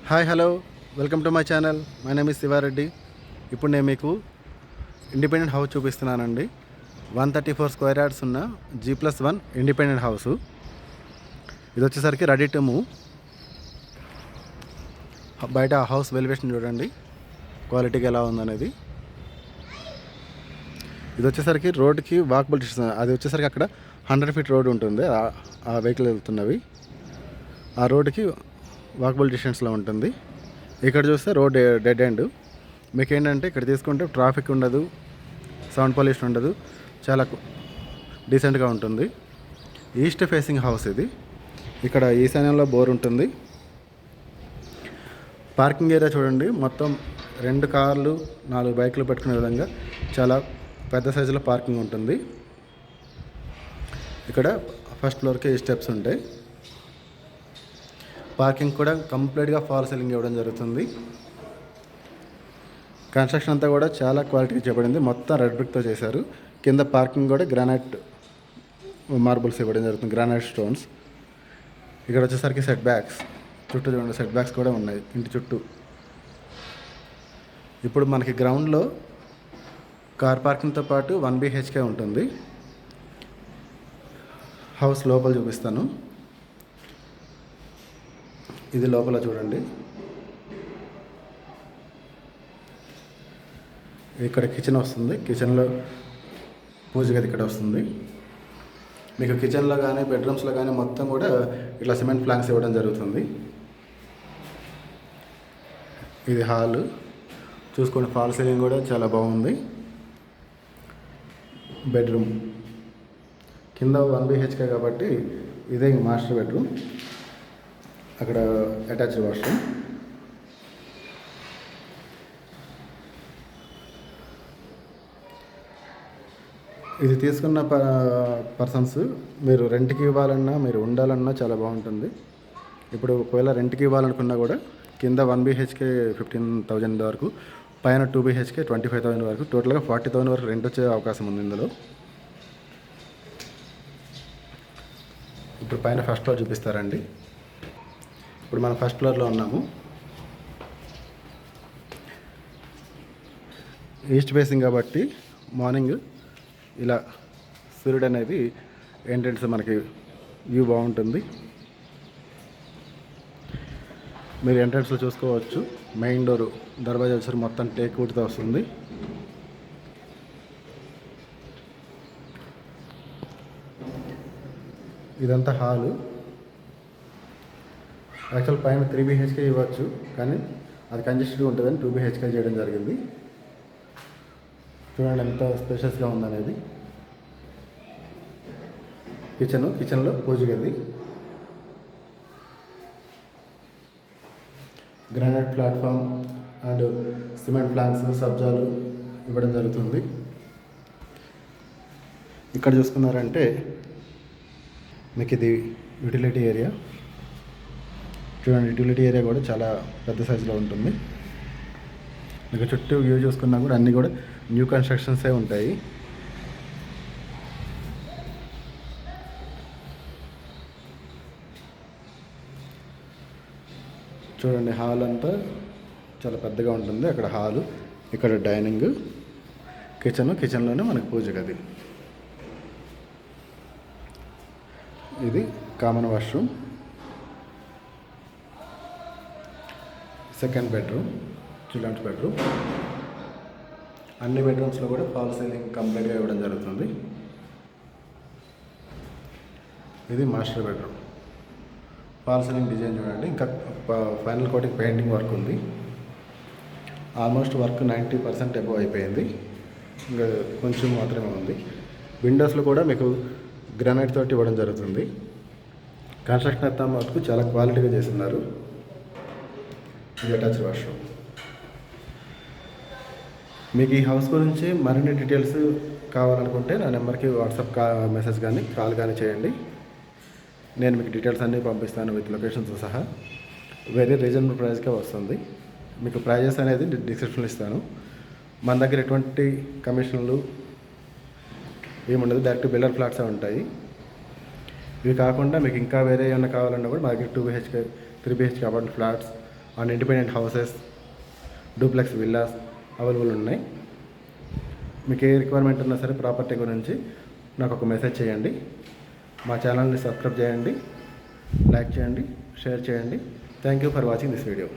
Hi hello welcome to my channel. My name is Shiva Reddy. ఇప్పుడు నేను మీకు ఇండిపెండెంట్ హౌస్ చూపిస్తున్నానండి. 134 స్క్వేర్ యార్డ్స్ ఉన్న G+1 ఇండిపెండెంట్ హౌస్. ఇది వచ్చేసరికి రెడీ టు మూవ్. బయట హౌస్ వెలివేషన్ చూడండి, క్వాలిటీగా ఎలా ఉందనేది. ఇది వచ్చేసరికి రోడ్కి వాకబుల్ డిస్టెన్స్. అది వచ్చేసరికి అక్కడ 100 ఫీట్ రోడ్ ఉంటుంది, ఆ వెహికల్ వెళ్తున్నవి. ఆ రోడ్డుకి వాకబుల్ డిస్టెన్స్లో ఉంటుంది. ఇక్కడ చూస్తే రోడ్ డెడ్ ఎండ్. మీకు ఏంటంటే ఇక్కడ తీసుకుంటే ట్రాఫిక్ ఉండదు, సౌండ్ పొల్యూషన్ ఉండదు, చాలా డీసెంట్గా ఉంటుంది. ఈస్ట్ ఫేసింగ్ హౌస్ ఇది. ఇక్కడ ఈశాన్యంలో బోర్ ఉంటుంది. పార్కింగ్ ఏరియా చూడండి, మొత్తం 2 కార్లు 4 బైకులు పెట్టుకునే విధంగా చాలా పెద్ద సైజులో పార్కింగ్ ఉంటుంది. ఇక్కడ ఫస్ట్ ఫ్లోర్కి స్టెప్స్ ఉంటాయి. పార్కింగ్ కూడా కంప్లీట్గా ఫాల్ సీలింగ్ ఇవ్వడం జరుగుతుంది. కన్స్ట్రక్షన్ అంతా కూడా చాలా క్వాలిటీగా చేయబడింది. మొత్తం రెడ్ బ్రిక్తో చేశారు. కింద పార్కింగ్ కూడా గ్రానైట్ మార్బుల్స్ ఇవ్వడం జరుగుతుంది, గ్రానైట్ స్టోన్స్. ఇక్కడ వచ్చేసరికి సెట్ బ్యాక్స్ చుట్టూ చూడండి, సెట్ బ్యాక్స్ కూడా ఉన్నాయి ఇంటి చుట్టూ. ఇప్పుడు మనకి గ్రౌండ్లో కార్ పార్కింగ్తో పాటు 1 BHK ఉంటుంది. హౌస్ లోపల చూపిస్తాను. ఇది లోపల చూడండి. ఇక్కడ కిచెన్ వస్తుంది. కిచెన్లో పూజ గది ఇక్కడ వస్తుంది. మీకు కిచెన్లో కానీ బెడ్రూమ్స్లో కానీ మొత్తం కూడా ఇట్లా సిమెంట్ ప్లాంక్స్ ఇవ్వడం జరుగుతుంది. ఇది హాల్ చూసుకోండి, ఫాల్ సీలింగ్ కూడా చాలా బాగుంది. బెడ్రూమ్ కింద 1 BHK కాబట్టి ఇదే మాస్టర్ బెడ్రూమ్. అక్కడ అటాచ్డ్ వాష్రూమ్. ఇది తీసుకున్న పర్సన్స్ మీరు రెంట్కి ఇవ్వాలన్నా, మీరు ఉండాలన్నా చాలా బాగుంటుంది. ఇప్పుడు ఒకవేళ రెంట్కి ఇవ్వాలనుకున్నా కూడా కింద 1 BHK 15,000 వరకు, పైన 2 BHK 25,000 వరకు, టోటల్గా 40,000 వరకు రెంట్ వచ్చే అవకాశం ఉంది ఇందులో. ఇప్పుడు పైన ఫస్ట్ ఫ్లోర్ చూపిస్తారండి. ఇప్పుడు మనం ఫస్ట్ ఫ్లోర్లో ఉన్నాము. ఈస్ట్ ఫేసింగ్ కాబట్టి మార్నింగ్ ఇలా సూర్యుడు అనేది ఎంట్రన్స్ మనకి వ్యూ బాగుంటుంది. మీరు ఎంట్రన్స్లో చూసుకోవచ్చు. మెయిన్ డోర్ దర్వాజా వచ్చి మొత్తం టేక్ వుడ్తో వస్తుంది. ఇదంతా హాలు. యాక్చువల్ పైన 3 BHK ఇవ్వచ్చు, కానీ అది కంజెస్టెడ్గా ఉంటుందని 2 BHK చేయడం జరిగింది. చూడండి ఎంత స్పేషియస్గా ఉందనేది. కిచెన్లో పూజ గది, granite platform and cement planks, సబ్జాలు ఇవ్వడం జరుగుతుంది. ఇక్కడ చూసుకున్నారంటే మీకు ఇది యూటిలిటీ ఏరియా. చూడండి, యూటిలిటీ ఏరియా కూడా చాలా పెద్ద సైజులో ఉంటుంది. మీకు చుట్టూ వ్యూ చూసుకున్నా కూడా అన్నీ కూడా న్యూ కన్స్ట్రక్షన్సే ఉంటాయి. చూడండి, హాల్ అంతా చాలా పెద్దగా ఉంటుంది. అక్కడ హాలు, ఇక్కడ డైనింగ్, కిచెన్లోనే మనకు పూజ గది. ఇది common washroom. Second bedroom, children's bedroom. అన్ని బెడ్రూమ్స్లో కూడా ఫాల్ సీలింగ్ కంప్లీట్గా ఇవ్వడం జరుగుతుంది. ఇది master bedroom. Fall ceiling design చూడండి. ఇంకా ఫైనల్ కోటింగ్ పెయింటింగ్ వర్క్ ఉంది. ఆల్మోస్ట్ వర్క్ 90% అబవ్ అయిపోయింది. ఇంకా కొంచెం మాత్రమే ఉంది. విండోస్లో కూడా మీకు గ్రానైట్ తోటి ఇవ్వడం జరుగుతుంది. కన్స్ట్రక్షన్ అంతా వరకు చాలా క్వాలిటీగా చేస్తున్నారు. ఇది అటాచ్డ్ వాష్రూమ్. మీకు ఈ హౌస్ గురించి మరిన్ని డీటెయిల్స్ కావాలనుకుంటే నా నెంబర్కి వాట్సాప్ మెసేజ్ కానీ కాల్ కానీ చేయండి. నేను మీకు డీటెయిల్స్ అన్నీ పంపిస్తాను విత్ లొకేషన్స్ సహా. వెరీ రీజనబుల్ ప్రైస్కే వస్తుంది. మీకు ప్రైజెస్ అనేది డిస్క్రిప్షన్లో ఇస్తాను. మన దగ్గర ఎటువంటి కమిషన్లు ఏముండదు, డైరెక్ట్ బిల్డర్ ఫ్లాట్సే ఉంటాయి. ఇవి కాకుండా మీకు ఇంకా వేరే ఏమైనా కావాలన్నా కూడా మా దగ్గర 2 BHK 3 BHK apartment flats and independent houses, duplex villas available ఉన్నాయి. మీకు ఏ రిక్వైర్మెంట్ ఉన్నా సరే ప్రాపర్టీ గురించి నాకు ఒక మెసేజ్ చేయండి. మా ఛానల్ని సబ్స్క్రైబ్ చేయండి, లైక్ చేయండి, షేర్ చేయండి. Thank you for watching this video.